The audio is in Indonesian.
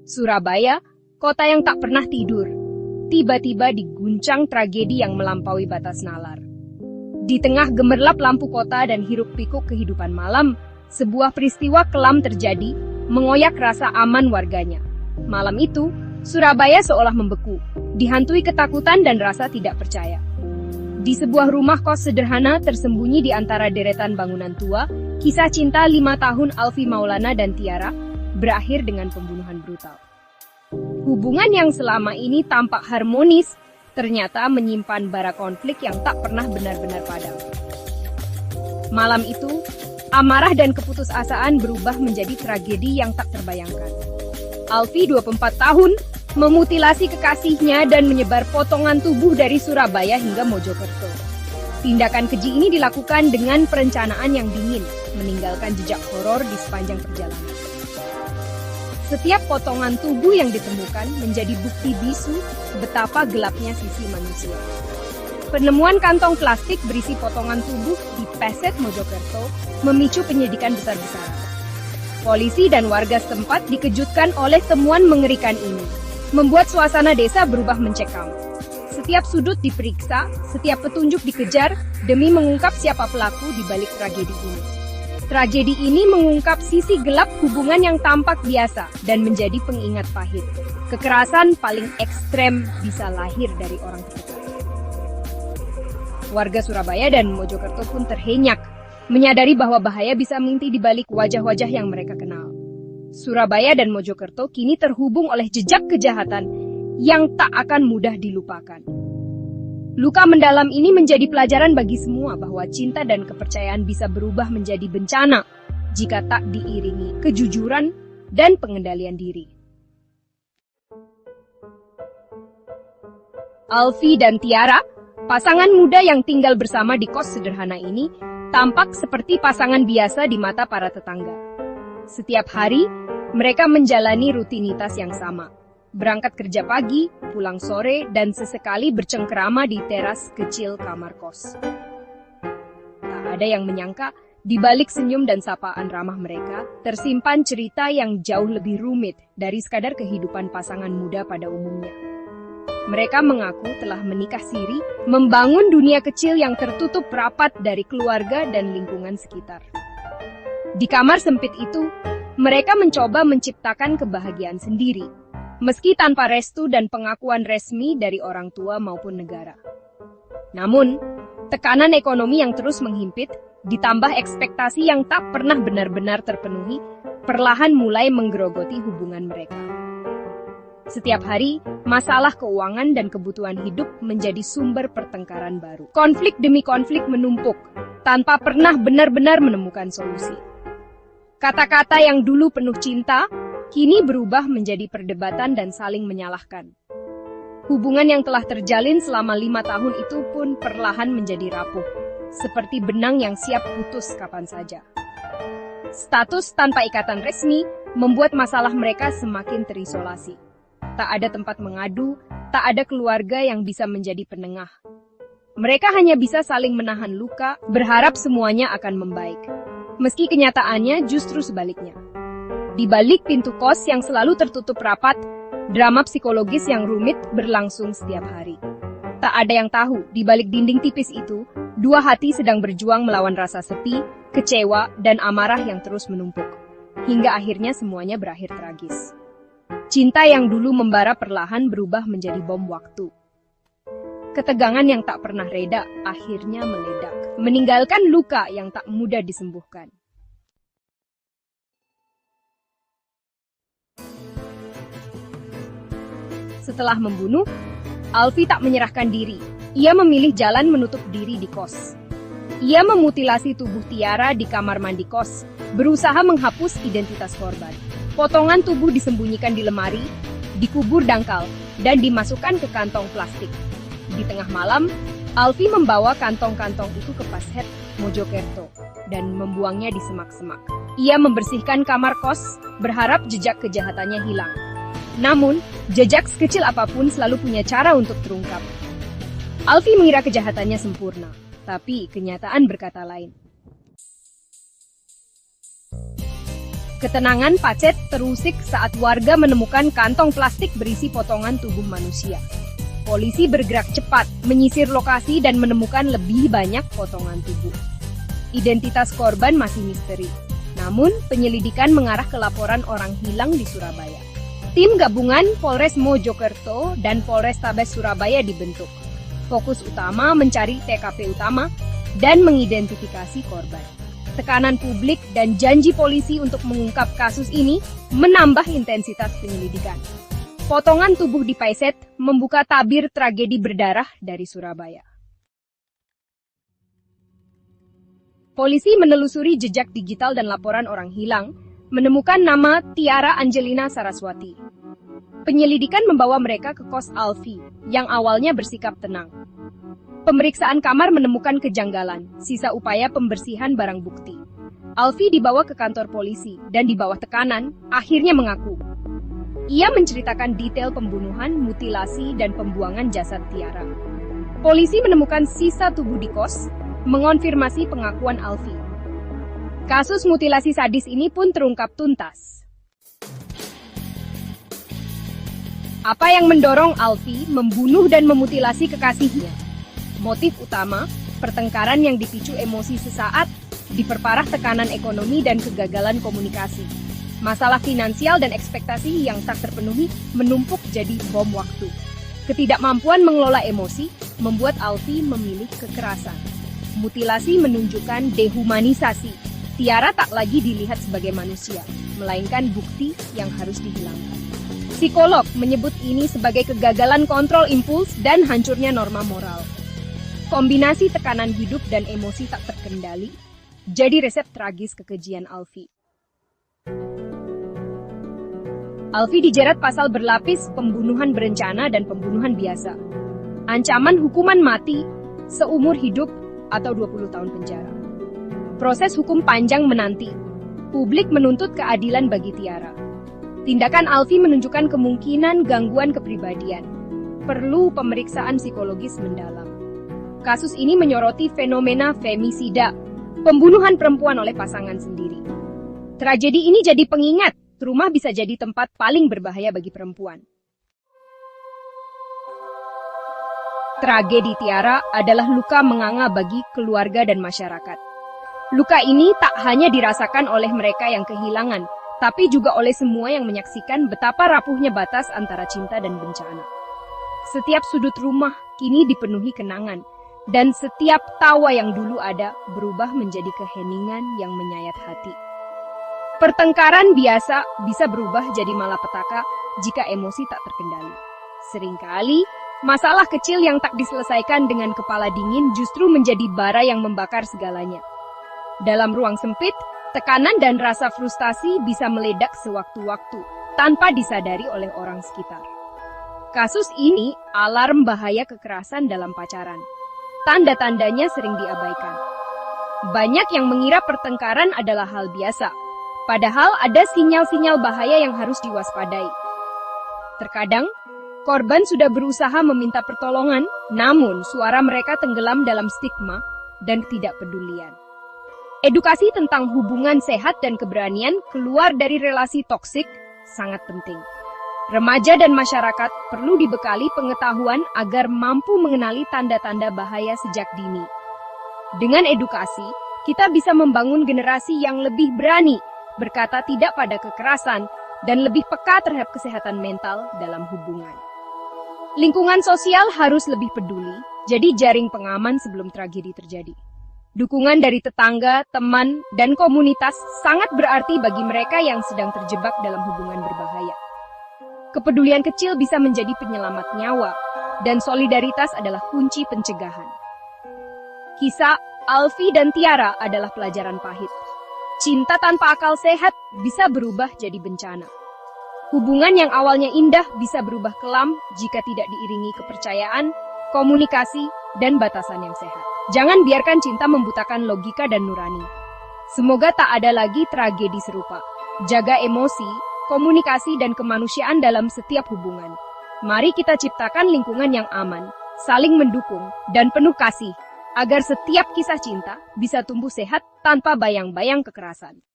Surabaya, kota yang tak pernah tidur, tiba-tiba diguncang tragedi yang melampaui batas nalar. Di tengah gemerlap lampu kota dan hiruk-pikuk kehidupan malam, sebuah peristiwa kelam terjadi, mengoyak rasa aman warganya. Malam itu, Surabaya seolah membeku, dihantui ketakutan dan rasa tidak percaya. Di sebuah rumah kos sederhana tersembunyi di antara deretan bangunan tua, kisah cinta 5 tahun Alfi Maulana dan Tiara berakhir dengan pembunuhan brutal. Hubungan yang selama ini tampak harmonis, ternyata menyimpan bara konflik yang tak pernah benar-benar padam. Malam itu, amarah dan keputusasaan berubah menjadi tragedi yang tak terbayangkan. Alfi, 24 tahun, memutilasi kekasihnya dan menyebar potongan tubuh dari Surabaya hingga Mojokerto. Tindakan keji ini dilakukan dengan perencanaan yang dingin, meninggalkan jejak horor di sepanjang perjalanan. Setiap potongan tubuh yang ditemukan menjadi bukti bisu betapa gelapnya sisi manusia. Penemuan kantong plastik berisi potongan tubuh di Pesek, Mojokerto memicu penyidikan besar-besaran. Polisi dan warga setempat dikejutkan oleh temuan mengerikan ini, membuat suasana desa berubah mencekam. Setiap sudut diperiksa, setiap petunjuk dikejar demi mengungkap siapa pelaku di balik tragedi ini. Tragedi ini mengungkap sisi gelap hubungan yang tampak biasa dan menjadi pengingat pahit. Kekerasan paling ekstrem bisa lahir dari orang terdekat. Warga Surabaya dan Mojokerto pun terhenyak, menyadari bahwa bahaya bisa menginti di balik wajah-wajah yang mereka kenal. Surabaya dan Mojokerto kini terhubung oleh jejak kejahatan yang tak akan mudah dilupakan. Luka mendalam ini menjadi pelajaran bagi semua bahwa cinta dan kepercayaan bisa berubah menjadi bencana jika tak diiringi kejujuran dan pengendalian diri. Alfi dan Tiara, pasangan muda yang tinggal bersama di kos sederhana ini, tampak seperti pasangan biasa di mata para tetangga. Setiap hari, mereka menjalani rutinitas yang sama. Berangkat kerja pagi, pulang sore, dan sesekali bercengkerama di teras kecil kamar kos. Tak ada yang menyangka, di balik senyum dan sapaan ramah mereka, tersimpan cerita yang jauh lebih rumit dari sekadar kehidupan pasangan muda pada umumnya. Mereka mengaku telah menikah siri, membangun dunia kecil yang tertutup rapat dari keluarga dan lingkungan sekitar. Di kamar sempit itu, mereka mencoba menciptakan kebahagiaan sendiri, meski tanpa restu dan pengakuan resmi dari orang tua maupun negara. Namun, tekanan ekonomi yang terus menghimpit, ditambah ekspektasi yang tak pernah benar-benar terpenuhi, perlahan mulai menggerogoti hubungan mereka. Setiap hari, masalah keuangan dan kebutuhan hidup menjadi sumber pertengkaran baru. Konflik demi konflik menumpuk, tanpa pernah benar-benar menemukan solusi. Kata-kata yang dulu penuh cinta, kini berubah menjadi perdebatan dan saling menyalahkan. Hubungan yang telah terjalin selama 5 tahun itu pun perlahan menjadi rapuh, seperti benang yang siap putus kapan saja. Status tanpa ikatan resmi membuat masalah mereka semakin terisolasi. Tak ada tempat mengadu, tak ada keluarga yang bisa menjadi penengah. Mereka hanya bisa saling menahan luka, berharap semuanya akan membaik. Meski kenyataannya justru sebaliknya. Di balik pintu kos yang selalu tertutup rapat, drama psikologis yang rumit berlangsung setiap hari. Tak ada yang tahu, di balik dinding tipis itu, dua hati sedang berjuang melawan rasa sepi, kecewa, dan amarah yang terus menumpuk. Hingga akhirnya semuanya berakhir tragis. Cinta yang dulu membara perlahan berubah menjadi bom waktu. Ketegangan yang tak pernah reda akhirnya meledak, meninggalkan luka yang tak mudah disembuhkan. Setelah membunuh, Alfi tak menyerahkan diri. Ia memilih jalan menutup diri di kos. Ia memutilasi tubuh Tiara di kamar mandi kos, berusaha menghapus identitas korban. Potongan tubuh disembunyikan di lemari, dikubur dangkal, dan dimasukkan ke kantong plastik. Di tengah malam, Alfi membawa kantong-kantong itu ke Pesek, Mojokerto, dan membuangnya di semak-semak. Ia membersihkan kamar kos, berharap jejak kejahatannya hilang. Namun, jejak sekecil apapun selalu punya cara untuk terungkap. Alfi mengira kejahatannya sempurna, tapi kenyataan berkata lain. Ketenangan Pacet terusik saat warga menemukan kantong plastik berisi potongan tubuh manusia. Polisi bergerak cepat, menyisir lokasi dan menemukan lebih banyak potongan tubuh. Identitas korban masih misteri. Namun, penyelidikan mengarah ke laporan orang hilang di Surabaya. Tim gabungan Polres Mojokerto dan Polrestabes Surabaya dibentuk. Fokus utama mencari TKP utama dan mengidentifikasi korban. Tekanan publik dan janji polisi untuk mengungkap kasus ini menambah intensitas penyelidikan. Potongan tubuh di Paiset membuka tabir tragedi berdarah dari Surabaya. Polisi menelusuri jejak digital dan laporan orang hilang, menemukan nama Tiara Angelina Saraswati. Penyelidikan membawa mereka ke kos Alfi, yang awalnya bersikap tenang. Pemeriksaan kamar menemukan kejanggalan, sisa upaya pembersihan barang bukti. Alfi dibawa ke kantor polisi, dan di bawah tekanan, akhirnya mengaku. Ia menceritakan detail pembunuhan, mutilasi, dan pembuangan jasad Tiara. Polisi menemukan sisa tubuh di kos, mengonfirmasi pengakuan Alfi. Kasus mutilasi sadis ini pun terungkap tuntas. Apa yang mendorong Alfi membunuh dan memutilasi kekasihnya? Motif utama, pertengkaran yang dipicu emosi sesaat, diperparah tekanan ekonomi dan kegagalan komunikasi. Masalah finansial dan ekspektasi yang tak terpenuhi menumpuk jadi bom waktu. Ketidakmampuan mengelola emosi membuat Alfi memilih kekerasan. Mutilasi menunjukkan dehumanisasi. Tiara tak lagi dilihat sebagai manusia, melainkan bukti yang harus dihilangkan. Psikolog menyebut ini sebagai kegagalan kontrol impuls dan hancurnya norma moral. Kombinasi tekanan hidup dan emosi tak terkendali, jadi resep tragis kekejian Alfi. Alfi dijerat pasal berlapis pembunuhan berencana dan pembunuhan biasa. Ancaman hukuman mati, seumur hidup, atau 20 tahun penjara. Proses hukum panjang menanti. Publik menuntut keadilan bagi Tiara. Tindakan Alfi menunjukkan kemungkinan gangguan kepribadian. Perlu pemeriksaan psikologis mendalam. Kasus ini menyoroti fenomena femisida, pembunuhan perempuan oleh pasangan sendiri. Tragedi ini jadi pengingat, rumah bisa jadi tempat paling berbahaya bagi perempuan. Tragedi Tiara adalah luka menganga bagi keluarga dan masyarakat. Luka ini tak hanya dirasakan oleh mereka yang kehilangan, tapi juga oleh semua yang menyaksikan betapa rapuhnya batas antara cinta dan bencana. Setiap sudut rumah kini dipenuhi kenangan, dan setiap tawa yang dulu ada berubah menjadi keheningan yang menyayat hati. Pertengkaran biasa bisa berubah jadi malapetaka jika emosi tak terkendali. Seringkali, masalah kecil yang tak diselesaikan dengan kepala dingin justru menjadi bara yang membakar segalanya. Dalam ruang sempit, tekanan dan rasa frustasi bisa meledak sewaktu-waktu, tanpa disadari oleh orang sekitar. Kasus ini alarm bahaya kekerasan dalam pacaran. Tanda-tandanya sering diabaikan. Banyak yang mengira pertengkaran adalah hal biasa, padahal ada sinyal-sinyal bahaya yang harus diwaspadai. Terkadang, korban sudah berusaha meminta pertolongan, namun suara mereka tenggelam dalam stigma dan ketidakpedulian. Edukasi tentang hubungan sehat dan keberanian keluar dari relasi toksik sangat penting. Remaja dan masyarakat perlu dibekali pengetahuan agar mampu mengenali tanda-tanda bahaya sejak dini. Dengan edukasi, kita bisa membangun generasi yang lebih berani, berkata tidak pada kekerasan, dan lebih peka terhadap kesehatan mental dalam hubungan. Lingkungan sosial harus lebih peduli, jadi jaring pengaman sebelum tragedi terjadi. Dukungan dari tetangga, teman, dan komunitas sangat berarti bagi mereka yang sedang terjebak dalam hubungan berbahaya. Kepedulian kecil bisa menjadi penyelamat nyawa, dan solidaritas adalah kunci pencegahan. Kisah Alfi dan Tiara adalah pelajaran pahit. Cinta tanpa akal sehat bisa berubah jadi bencana. Hubungan yang awalnya indah bisa berubah kelam jika tidak diiringi kepercayaan, komunikasi, dan batasan yang sehat. Jangan biarkan cinta membutakan logika dan nurani. Semoga tak ada lagi tragedi serupa. Jaga emosi, komunikasi, dan kemanusiaan dalam setiap hubungan. Mari kita ciptakan lingkungan yang aman, saling mendukung, dan penuh kasih, agar setiap kisah cinta bisa tumbuh sehat tanpa bayang-bayang kekerasan.